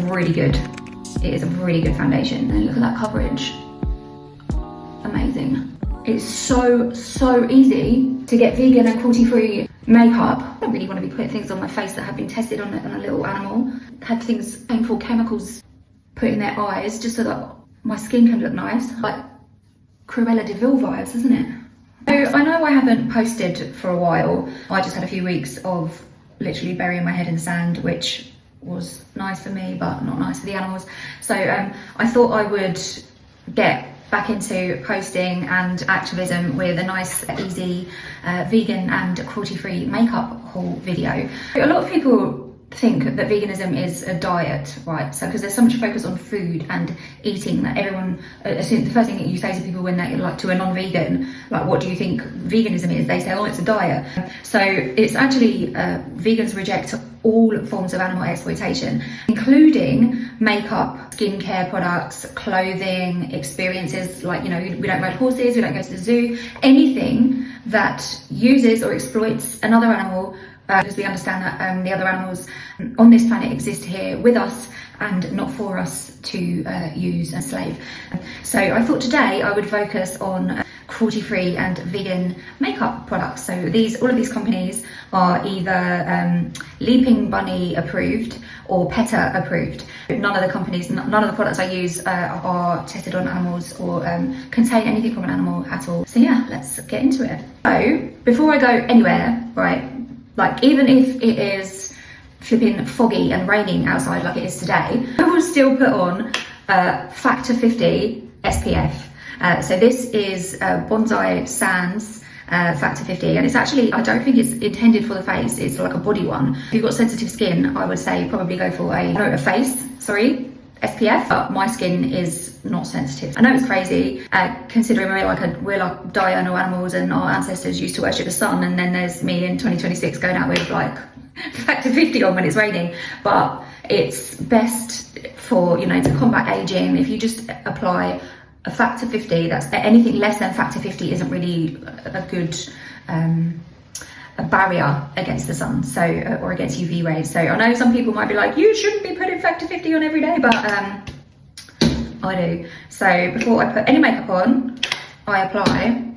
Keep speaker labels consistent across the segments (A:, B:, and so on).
A: really good. It is a really good foundation. And look at that coverage. Amazing. It's so easy to get vegan and cruelty-free makeup. I don't really want to be putting things on my face that have been tested on a little animal. Had things, painful chemicals put in their eyes just so that my skin can look nice. Like Cruella de Vil vibes, isn't it? So I know I haven't posted for a while. I just had a few weeks of literally burying my head in the sand, which was nice for me, but not nice for the animals. So I thought I would get back into posting and activism with a nice, easy, vegan and cruelty-free makeup haul video. A lot of people think that veganism is a diet, right? So because there's so much focus on food and eating that everyone, the first thing that you say to people when they like to a non-vegan, like, what do you think veganism is? They say, oh, it's a diet. So it's actually, vegans reject all forms of animal exploitation, including makeup, skincare products, clothing, experiences, like, you know, we don't ride horses, we don't go to the zoo, anything that uses or exploits another animal, because we understand that the other animals on this planet exist here with us and not for us to use and slave. So I thought today I would focus on cruelty-free and vegan makeup products. So all of these companies are either Leaping Bunny approved or Peta approved. None of the companies, none of the products I use are tested on animals or contain anything from an animal at all. So yeah, let's get into it. So before I go anywhere, right, like even if it is flipping foggy and raining outside like it is today, I will still put on Factor 50 SPF. So this is Bonsai Sands Factor 50, and it's actually, I don't think it's intended for the face, it's like a body one. If you've got sensitive skin, I would say probably go for a face SPF, but my skin is not sensitive. I know it's crazy, considering we're like diurnal animals and our ancestors used to worship the sun, and then there's me in 2026 going out with like Factor 50 on when it's raining. But it's best for, you know, to combat aging. If you just apply a Factor 50, that's anything less than Factor 50 isn't really a good a barrier against the sun, so or against UV rays. So I know some people might be like, you shouldn't be putting Factor 50 on every day, but I do. So before I put any makeup on, I apply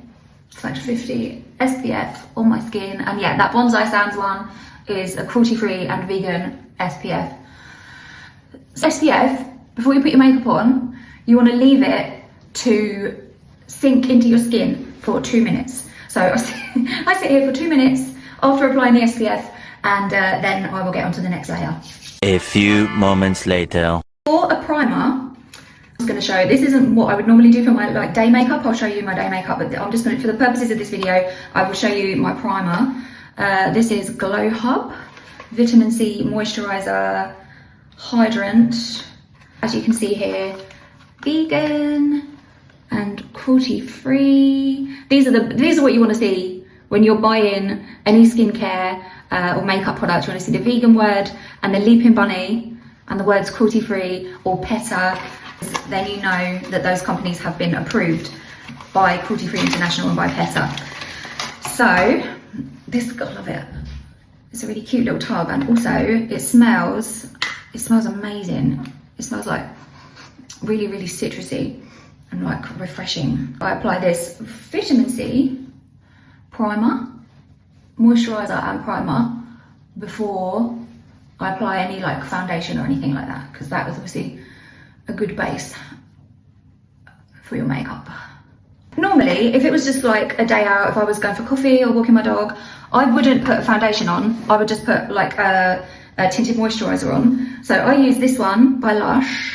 A: Factor 50 SPF on my skin. And yeah, that Bonsai Sands one is a cruelty-free and vegan SPF. SPF, before you put your makeup on, you want to leave it to sink into your skin for 2 minutes. So I sit here for 2 minutes after applying the SPF, and then I will get onto the next layer.
B: A few moments later.
A: For a primer, I'm just going to show, this isn't what I would normally do for my like day makeup. I'll show you my day makeup, but I'm just going to, for the purposes of this video, I will show you my primer. This is Glow Hub Vitamin C Moisturizer Hydrant. As you can see here, vegan and cruelty-free. These are what you want to see when you're buying any skincare or makeup products. You want to see the vegan word and the Leaping Bunny and the words cruelty-free or Peta. Then you know that those companies have been approved by Cruelty-Free International and by Peta. So this, I love it. It's a really cute little tub, and also it smells amazing. It smells like really, really citrusy and like refreshing. I apply this vitamin C primer, moisturizer and primer before I apply any like foundation or anything like that, because that was obviously a good base for your makeup. Normally, if it was just like a day out, if I was going for coffee or walking my dog, I wouldn't put a foundation on. I would just put like a tinted moisturizer on. So I use this one by Lush,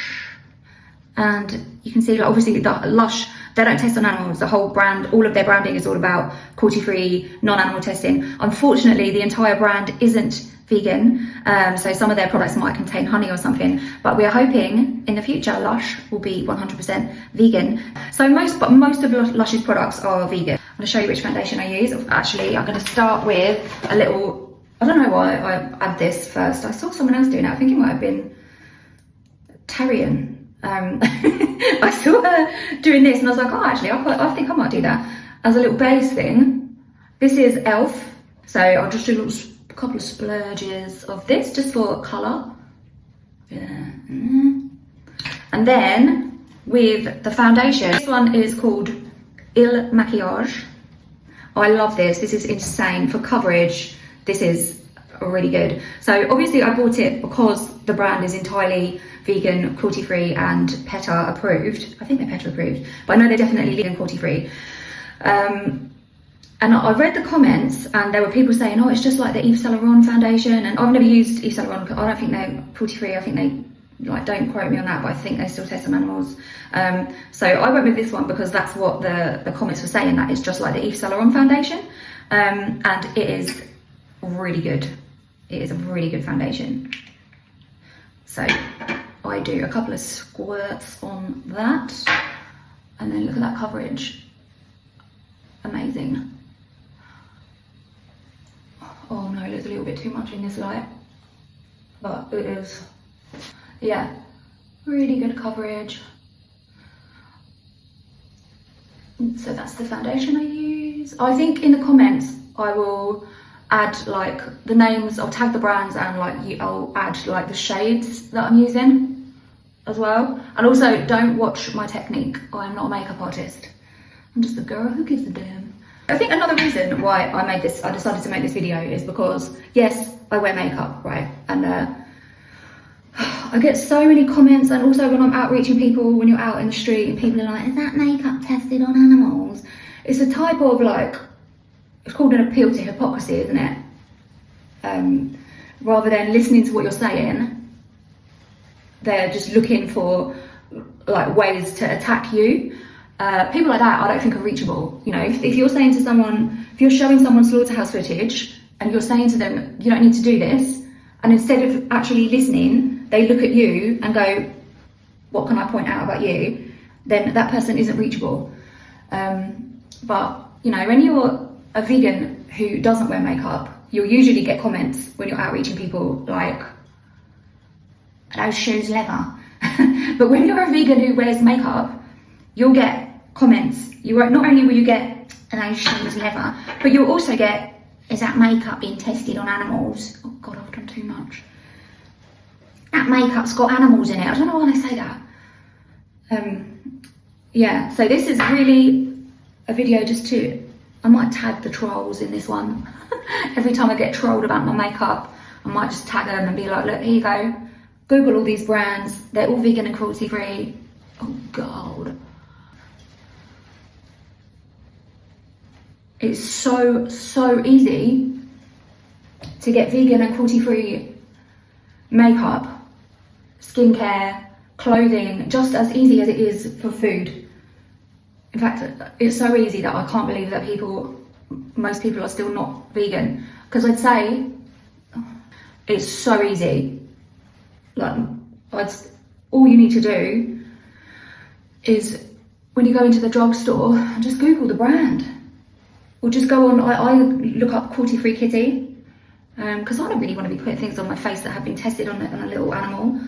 A: and you can see like obviously the Lush, they don't test on animals. The whole brand, all of their branding is all about cruelty-free, non-animal testing. Unfortunately, the entire brand isn't vegan, so some of their products might contain honey or something, but we are hoping in the future Lush will be 100% vegan. So most of Lush's products are vegan. I'm going to show you which foundation I use. Actually, I'm going to start with a little, I don't know why I add this first. I saw someone else doing it. I think it might have been Tyrion. I saw her doing this and I was like, oh, actually, I think I might do that as a little base thing. This is e.l.f. So I'll just do a couple of splurges of this just for colour. Yeah, And then with the foundation, this one is called Il Maquillage. I love this. This is insane for coverage. This is really good. So obviously I bought it because the brand is entirely vegan, cruelty-free and Peta approved. I think they're Peta approved, but I know they're definitely vegan, cruelty-free. And I read the comments and there were people saying, oh, it's just like the Yves Saint Laurent foundation. And I've never used Yves Saint Laurent. I don't think they're cruelty-free. I think they, like, don't quote me on that, but I think they still test some animals. So I went with this one because that's what the comments were saying, that it's just like the Yves Saint Laurent foundation. And it is really good. It is a really good foundation. So I do a couple of squirts on that, and then look at that coverage. Amazing. Oh no, there's a little bit too much in this light, but it is, yeah, really good coverage. So that's the foundation I use. I think in the comments I will add like the names, I'll tag the brands, and like I'll add like the shades that I'm using as well. And also, don't watch my technique. I'm not a makeup artist. I'm just a girl who gives a damn. I think another reason why I decided to make this video is because, yes, I wear makeup, right? And I get so many comments, and also when I'm outreaching people, when you're out in the street and people are like, is that makeup tested on animals? It's a type of like, it's called an appeal to hypocrisy, isn't it? Rather than listening to what you're saying, they're just looking for like ways to attack you. People like that I don't think are reachable. You know, if you're saying to someone, if you're showing someone slaughterhouse footage and you're saying to them, you don't need to do this, and instead of actually listening, they look at you and go, what can I point out about you? Then that person isn't reachable. But, you know, when you're a vegan who doesn't wear makeup, you'll usually get comments when you're outreaching people like, those shoes leather. But when you're a vegan who wears makeup, you'll get comments. You won't, not only will you get those shoes leather, but you'll also get, is that makeup being tested on animals? Oh God, I've done too much. That makeup's got animals in it. I don't know why they say that. Yeah, so this is really a video just to, I might tag the trolls in this one. Every time I get trolled about my makeup, I might just tag them and be like, look, here you go. Google all these brands. They're all vegan and cruelty-free. Oh God. It's so easy to get vegan and cruelty-free makeup, skincare, clothing, just as easy as it is for food. In fact, it's so easy that I can't believe that most people are still not vegan. Because I'd say it's so easy. Like, all you need to do is when you go into the drugstore, just Google the brand. Or just go on, I look up cruelty-free kitty, because I don't really want to be putting things on my face that have been tested on a little animal.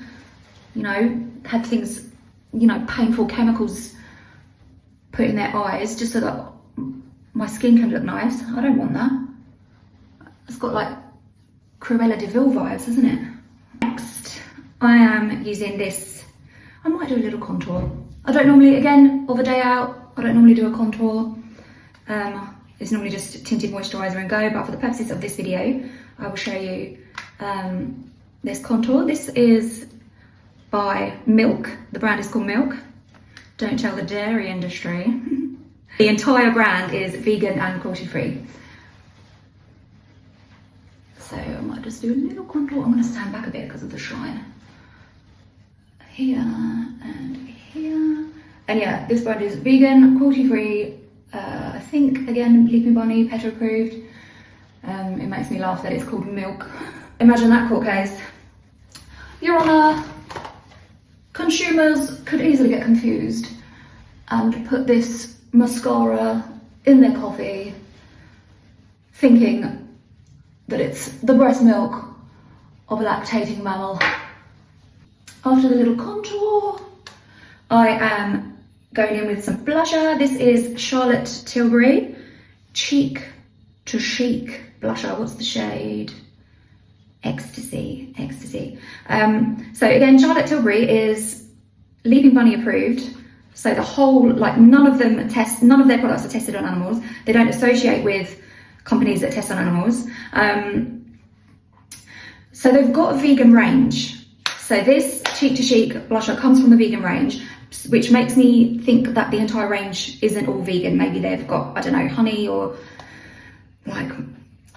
A: You know, had things, you know, painful chemicals put in their eyes just so that my skin can look nice. I don't want that. It's got like Cruella de Vil vibes, isn't it? Next, I am using this. I might do a little contour. I don't normally, again, of a day out, I don't normally do a contour. It's normally just tinted moisturiser and go, but for the purposes of this video, I will show you this contour. This is by Milk. The brand is called Milk. Don't tell the dairy industry. The entire brand is vegan and cruelty-free. So I might just do a little contour. I'm going to stand back a bit because of the shine. Here and here. And yeah, this brand is vegan, cruelty-free. I think, again, Leaping Bunny, Peta approved. It makes me laugh that it's called Milk. Imagine that court case. Your Honour, consumers could easily get confused and put this mascara in their coffee thinking that it's the breast milk of a lactating mammal. After the little contour, I am going in with some blusher. This is Charlotte Tilbury Cheek to Chic blusher. What's the shade? ecstasy. So again, Charlotte Tilbury is Leaping Bunny approved. So the whole, like, none of their products are tested on animals. They don't associate with companies that test on animals. So they've got a vegan range. So this Cheek to Chic blusher comes from the vegan range, which makes me think that the entire range isn't all vegan. Maybe they've got, I don't know, honey or like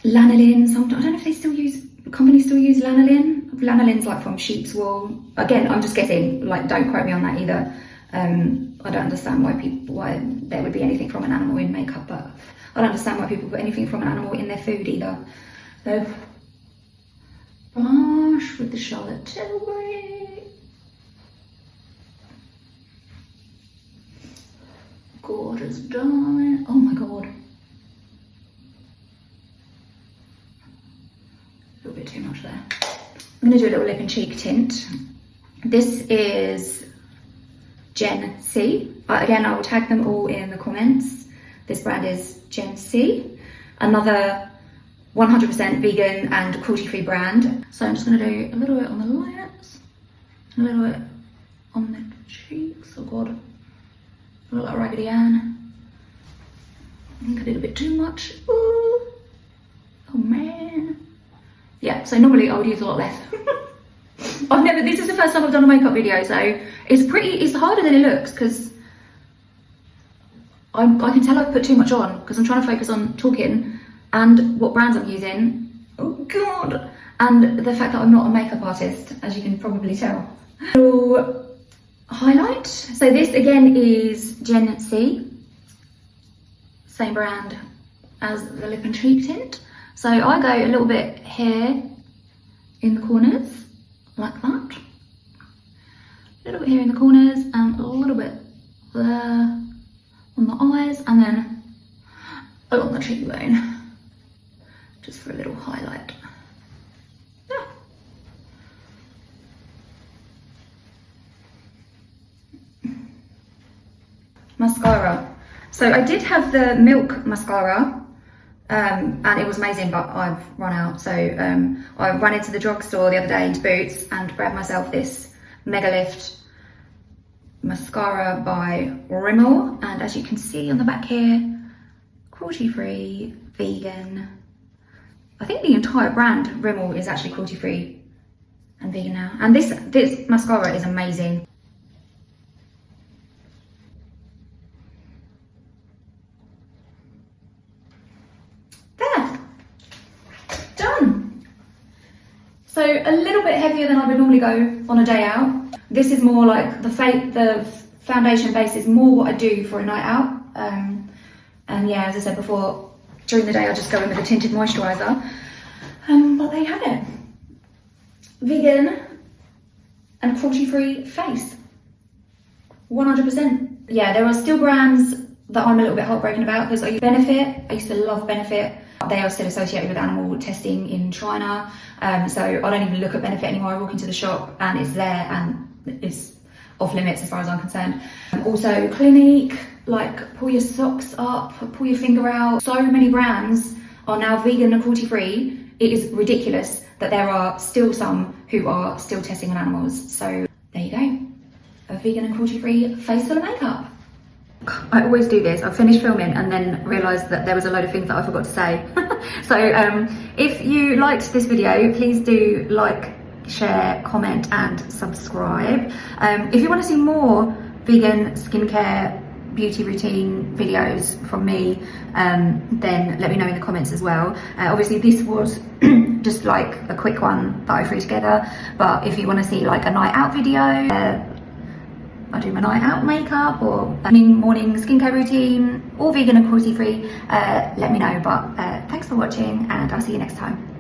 A: lanolin. I don't know if companies still use lanolin. Lanolin's like from sheep's wool. Again, I'm just guessing, like, don't quote me on that either. I don't understand why there would be anything from an animal in makeup, but I don't understand why people put anything from an animal in their food either. So, brush with the Charlotte Tilbury. Gorgeous, darling. Oh my god. A little bit too much there. I'm going to do a little lip and cheek tint. This is Gen C. Again, I will tag them all in the comments. This brand is Gen C. Another 100% vegan and cruelty-free brand. So I'm just going to do a little bit on the lips, a little bit on the cheeks. Oh god, I look like Raggedy Ann. I think I did a bit too much. Ooh. Oh man. Yeah, so normally I would use a lot less. This is the first time I've done a makeup video, so it's harder than it looks, because I can tell I've put too much on, because I'm trying to focus on talking and what brands I'm using. Oh god. And the fact that I'm not a makeup artist, as you can probably tell. So, highlight. So this again is Gen C. Same brand as the lip and cheek tint. So I go a little bit here in the corners, like that. A little bit here in the corners and a little bit there on the eyes, and then along the cheekbone, just for a little highlight. Yeah. Mascara. So I did have the Milk mascara. And it was amazing, but I've run out. So I ran into the drugstore the other day into Boots and grabbed myself this Mega Lift mascara by Rimmel. And as you can see on the back here, cruelty-free, vegan. I think the entire brand Rimmel is actually cruelty-free and vegan now. And this mascara is amazing. So a little bit heavier than I would normally go on a day out. This is more like the foundation base is more what I do for a night out. And yeah, as I said before, during the day I just go in with a tinted moisturiser. But there you have it. Vegan and cruelty-free face. 100%. Yeah, there are still brands that I'm a little bit heartbroken about, because I use Benefit. I used to love Benefit. They are still associated with animal testing in China, so I don't even look at Benefit anymore. I walk into the shop and it's there and it's off limits as far as I'm concerned. Also Clinique, like pull your socks up, pull your finger out. So many brands are now vegan and cruelty-free. It is ridiculous that there are still some who are still testing on animals. So there you go, a vegan and cruelty-free face full of makeup. I always do this. I finish filming and then realise that there was a load of things that I forgot to say. So if you liked this video, please do like, share, comment and subscribe. If you want to see more vegan skincare beauty routine videos from me, then let me know in the comments as well. Obviously this was just like a quick one that I threw together, but if you want to see like a night out video, I do my night out makeup or morning skincare routine, all vegan and cruelty free, let me know. But thanks for watching and I'll see you next time.